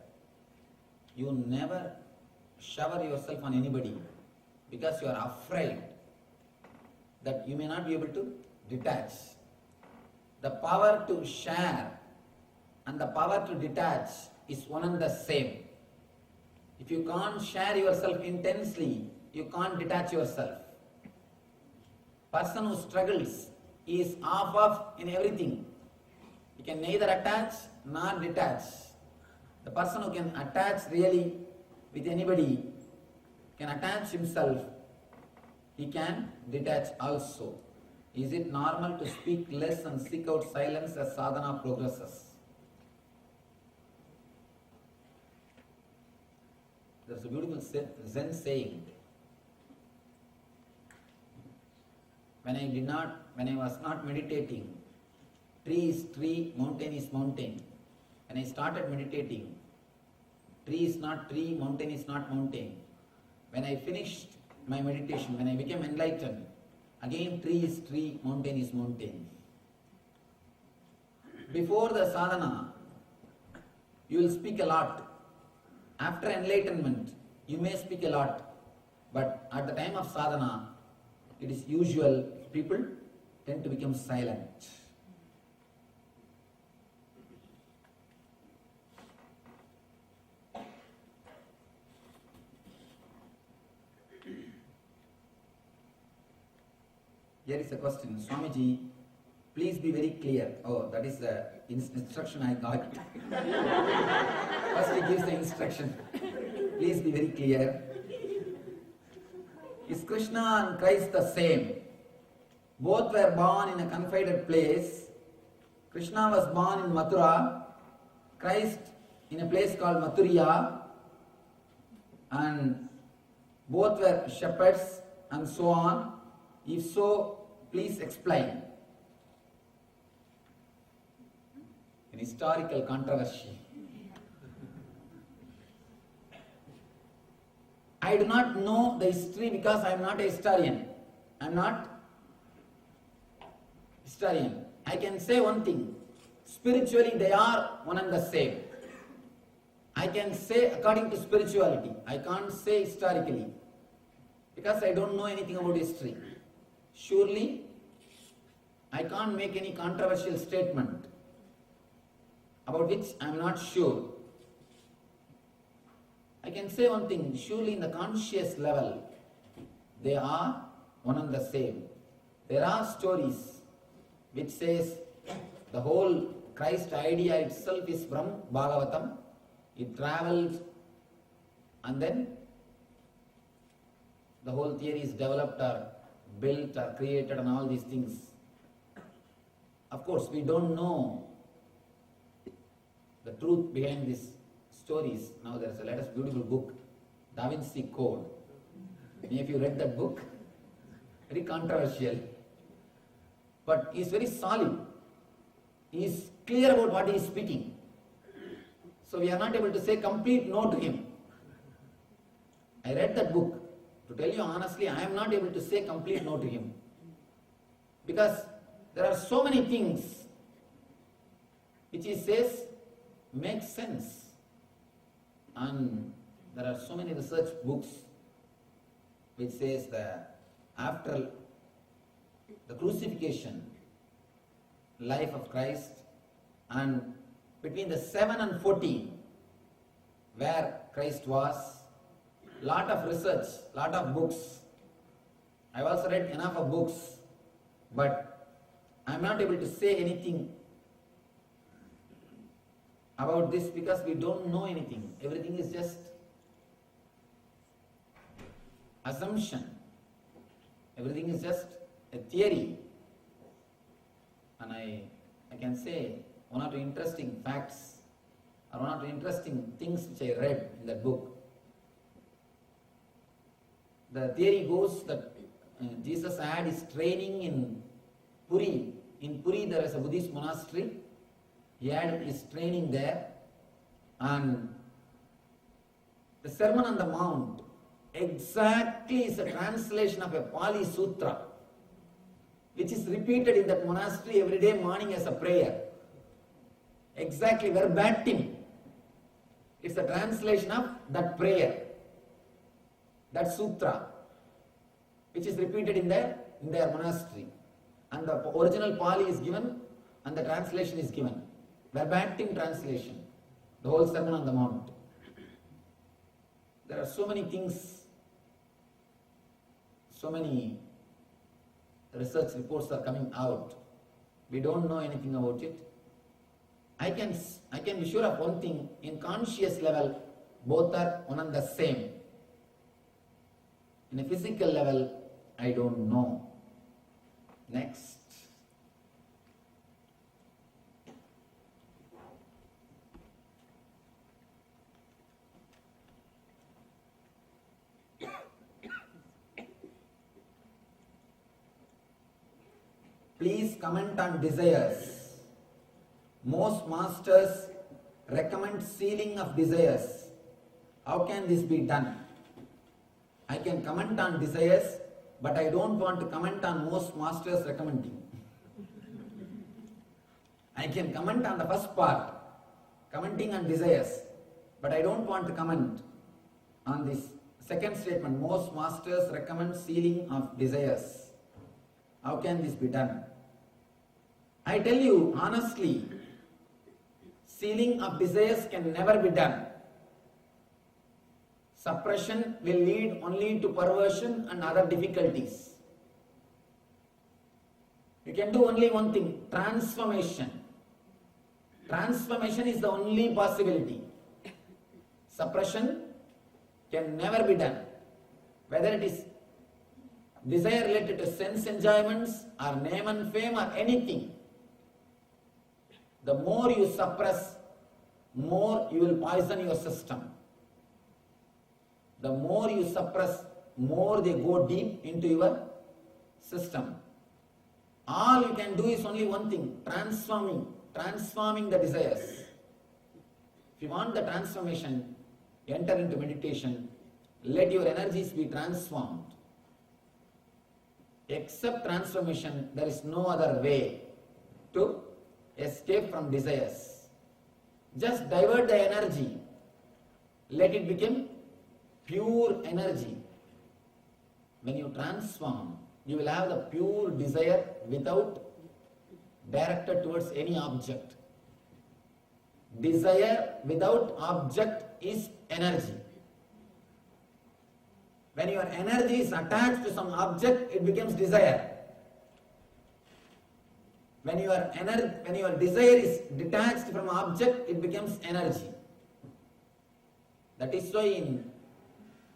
You never shower yourself on anybody because you are afraid that you may not be able to detach. The power to share and the power to detach is one and the same. If you can't share yourself intensely, you can't detach yourself. Person who struggles is off in everything. He can neither attach nor detach. The person who can attach really with anybody, can attach himself, he can detach also. Is it normal to speak less and seek out silence as sadhana progresses? There's a beautiful Zen saying. When I was not meditating, tree is tree, mountain is mountain. When I started meditating, tree is not tree, mountain is not mountain. When I finished my meditation, when I became enlightened, again tree is tree, mountain is mountain. Before the sadhana, you will speak a lot. After enlightenment, you may speak a lot. But at the time of sadhana, it is usual people tend to become silent. Here is a question. Swamiji, please be very clear. Oh, that is the instruction I got. First he gives the instruction. Please be very clear. Is Krishna and Christ the same? Both were born in a confided place. Krishna was born in Mathura, Christ in a place called Mathuriya, and both were shepherds and so on. If so, please explain. An historical controversy. I do not know the history because I am not a historian. I am not historian. I can say one thing. Spiritually they are one and the same. I can say according to spirituality. I can't say historically because I don't know anything about history. Surely I can't make any controversial statement about which I am not sure. I can say one thing, surely in the conscious level, they are one and the same. There are stories which says the whole Christ idea itself is from Bhagavatam. It travels and then the whole theory is developed or built or created and all these things. Of course, we don't know the truth behind these stories. Now there is a latest beautiful book, Da Vinci Code. Many of you read that book? Very controversial. But he is very solid. He is clear about what he is speaking. So we are not able to say complete no to him. I read that book. To tell you honestly, I am not able to say complete no to him. Because there are so many things which he says make sense. And there are so many research books which says that after the crucifixion, life of Christ, and between the 7 and 14, where Christ was, lot of research, lot of books. I have also read enough of books, but I am not able to say anything about this because we don't know anything. Everything is just assumption. Everything is just a theory. And I can say one or two interesting facts or one or two interesting things which I read in that book. The theory goes that Jesus had his training in Puri. In Puri there is a Buddhist monastery. He had his training there, and the Sermon on the Mount exactly is a translation of a Pali Sutra which is repeated in that monastery every day morning as a prayer. Exactly, verbatim. It's a translation of that prayer, that sutra, which is repeated in their monastery. And the original Pali is given and the translation is given. Verbatim translation. The whole Sermon on the Mount. There are so many things, so many research reports are coming out. We don't know anything about it. I can be sure of one thing, in conscious level, both are one and the same. In a physical level, I don't know. Next. Please comment on desires. Most masters recommend sealing of desires. How can this be done? I can comment on desires, but I don't want to comment on most masters recommending. I can comment on the first part, commenting on desires, but I don't want to comment on this second statement, most masters recommend sealing of desires. How can this be done? I tell you honestly, sealing of desires can never be done. Suppression will lead only to perversion and other difficulties. You can do only one thing, transformation. Transformation is the only possibility. Suppression can never be done. Whether it is desire related to sense enjoyments or name and fame or anything, the more you suppress, more you will poison your system. The more you suppress, more they go deep into your system. All you can do is only one thing, transforming the desires. If you want the transformation, enter into meditation, let your energies be transformed. Except transformation, there is no other way to escape from desires. Just divert the energy, let it become pure energy. When you transform, you will have the pure desire without directed towards any object. Desire without object is energy. When your energy is attached to some object, it becomes desire. When your desire is detached from object, it becomes energy. That is why in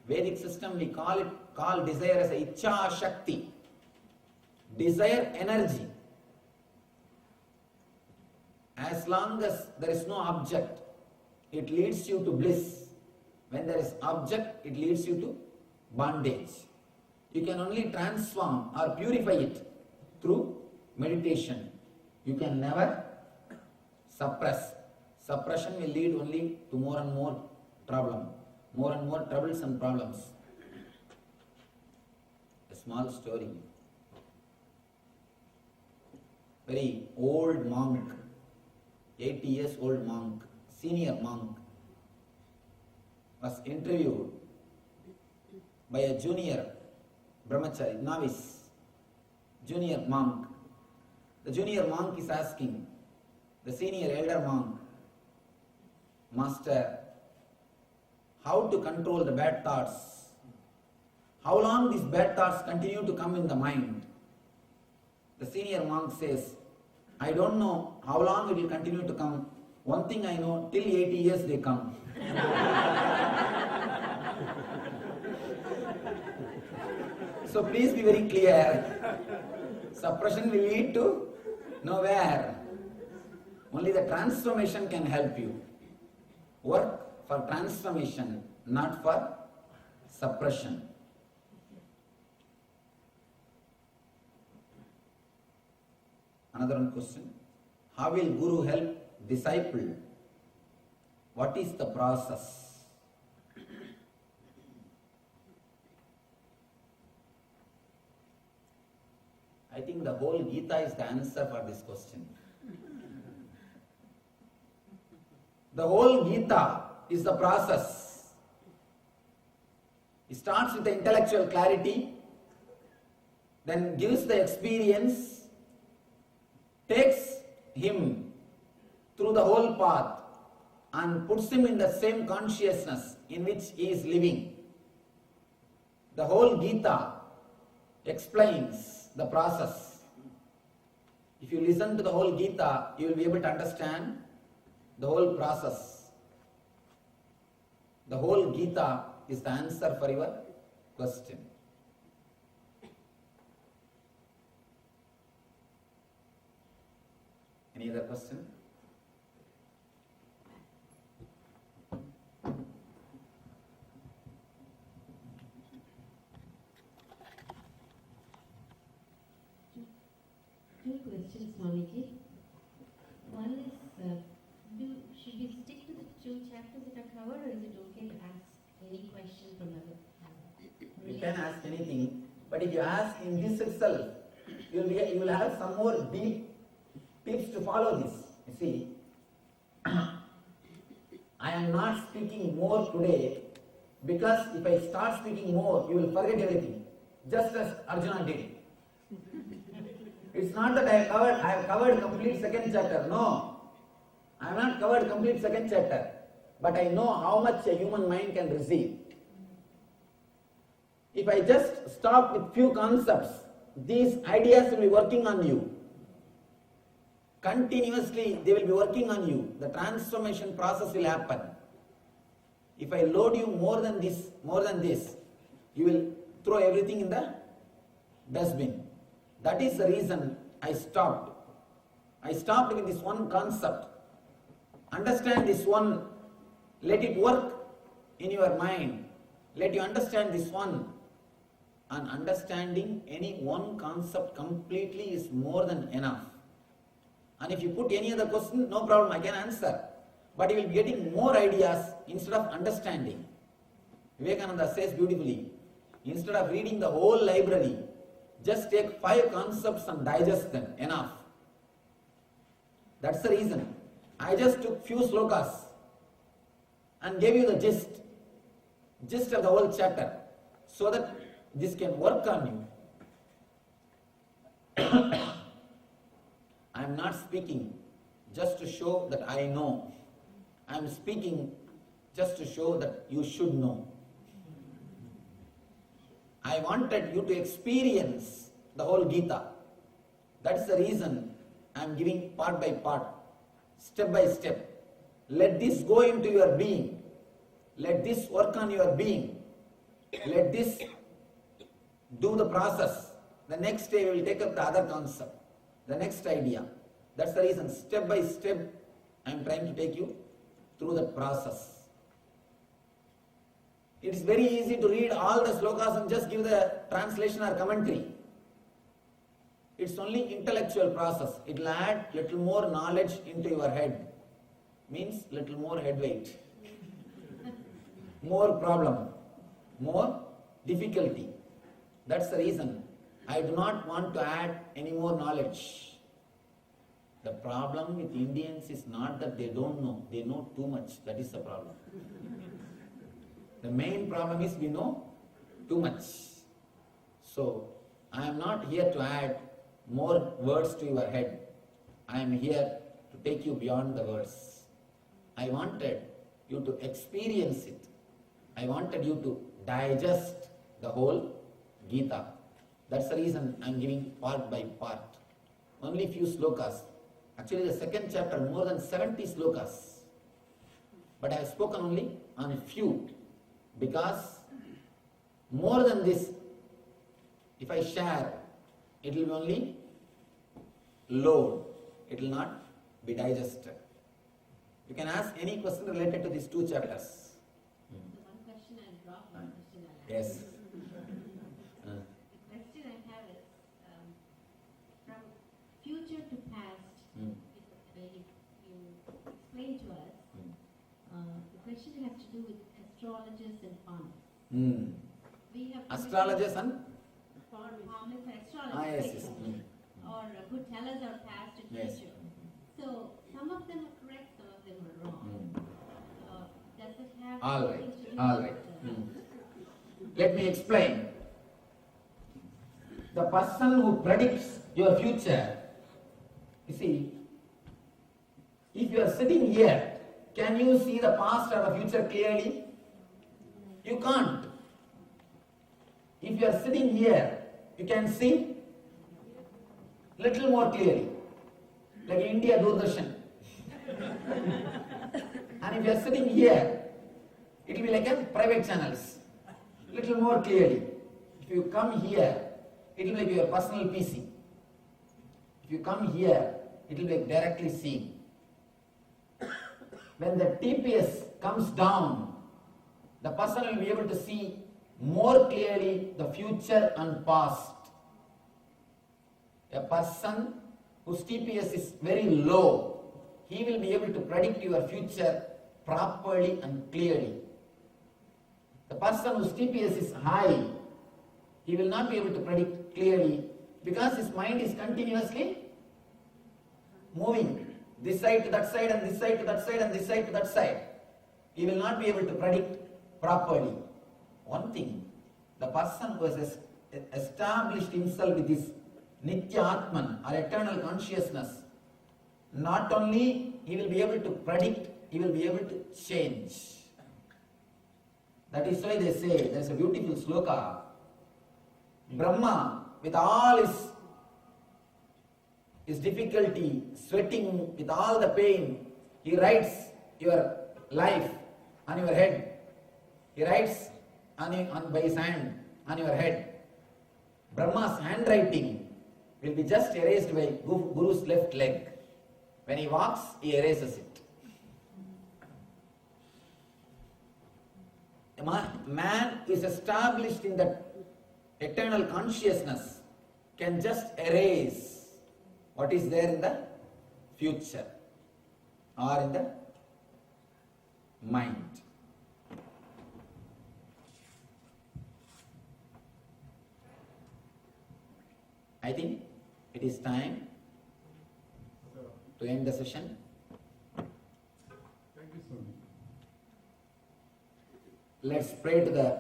Vedic system we call desire as a Ichha Shakti. Desire energy. As long as there is no object, it leads you to bliss. When there is object, it leads you to bondage. You can only transform or purify it through meditation. You can never suppress. Suppression will lead only to more and more troubles and problems. A small story. Very old monk, 80 years old monk, senior monk, was interviewed by a junior brahmachari, novice, junior monk. The junior monk is asking the senior elder monk, Master, how to control the bad thoughts? How long these bad thoughts continue to come in the mind? The senior monk says, I don't know how long it will continue to come. One thing I know, till 80 years they come. So please be very clear. Suppression will lead to nowhere. Only the transformation can help you. Work for transformation, not for suppression. Another one question. How will Guru help disciple? What is the process? I think the whole Gita is the answer for this question. The whole Gita is the process. It starts with the intellectual clarity, then gives the experience, takes him through the whole path and puts him in the same consciousness in which he is living. The whole Gita explains the process. If you listen to the whole Gita, you will be able to understand the whole process. The whole Gita is the answer for your question. Any other question? Two questions, Swamiji. One is, should we stick two chapters that are covered, or is it okay to ask any question from the You can ask anything, but if you ask in this itself, you will have some more deep tips to follow this. You see, I am not speaking more today because if I start speaking more, you will forget everything, just as Arjuna did. It's not that I have covered complete second chapter. No, I have not covered complete second chapter, but I know how much a human mind can receive. If I just stop with few concepts, these ideas will be working on you. Continuously, they will be working on you. The transformation process will happen. If I load you more than this, you will throw everything in the dustbin. That is the reason I stopped. I stopped with this one concept. Understand this one. Let it work in your mind. Let you understand this one. And understanding any one concept completely is more than enough. And if you put any other question, no problem, I can answer. But you will be getting more ideas instead of understanding. Vivekananda says beautifully, instead of reading the whole library, just take 5 concepts and digest them, enough. That's the reason. I just took few slokas and gave you the gist of the whole chapter, so that this can work on you. I am not speaking just to show that I know. I am speaking just to show that you should know. I wanted you to experience the whole Gita. That's the reason I am giving part by part, step by step. Let this go into your being. Let this work on your being. Let this do the process. The next day we will take up the other concept, the next idea. That's the reason, step by step, I am trying to take you through that process. It is very easy to read all the slokas and just give the translation or commentary. It's only intellectual process. It will add little more knowledge into your head. Means little more head weight. More problem. More difficulty. That's the reason. I do not want to add any more knowledge. The problem with Indians is not that they don't know. They know too much. That is the problem. The main problem is we know too much. So, I am not here to add more words to your head. I am here to take you beyond the words. I wanted you to experience it. I wanted you to digest the whole Gita. That's the reason I am giving part by part. Only few slokas. Actually the second chapter, more than 70 slokas. But I have spoken only on few. Because more than this, if I share, it will be only load. It will not be digested. You can ask any question related to these 2 chapters. One question I dropped, one question I have. Yes. The question I have is, from future to past, you explain to us, the question has to do with astrologers and farmers. We have astrologers and farmers and astrologers, yes. or who tell us our past and Yes. future. So some of them are correct, some of them are wrong. Does it have All something to do right. with Let me explain. The person who predicts your future, you see, if you are sitting here, can you see the past or the future clearly? You can't. If you are sitting here, you can see little more clearly, like India Doordarshan. And if you are sitting here, it will be like a private channels, little more clearly. If you come here, it will be like your personal PC. If you come here, it will be like directly seen. When the TPS comes down, the person will be able to see more clearly the future and past. A person whose TPS is very low, he will be able to predict your future properly and clearly. The person whose TPS is high, he will not be able to predict clearly because his mind is continuously moving this side to that side and this side to that side and this side to that side. He will not be able to predict properly. One thing, the person who has established himself with his Nithya-Atman or eternal consciousness, not only he will be able to predict, he will be able to change. That is why they say, there is a beautiful sloka, Brahma with all his difficulty, sweating with all the pain, he writes your life on your head. He writes by his hand on your head. Brahma's handwriting will be just erased by Guru's left leg. When he walks, he erases it. A man who is established in that eternal consciousness can just erase what is there in the future or in the mind. I think it is time to end the session. Thank you, Swami. Let's pray to the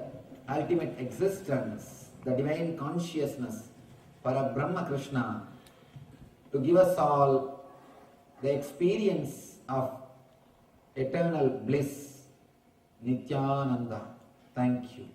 ultimate existence, the divine consciousness, Parabrahma Krishna, to give us all the experience of eternal bliss, Nithyananda. Thank you.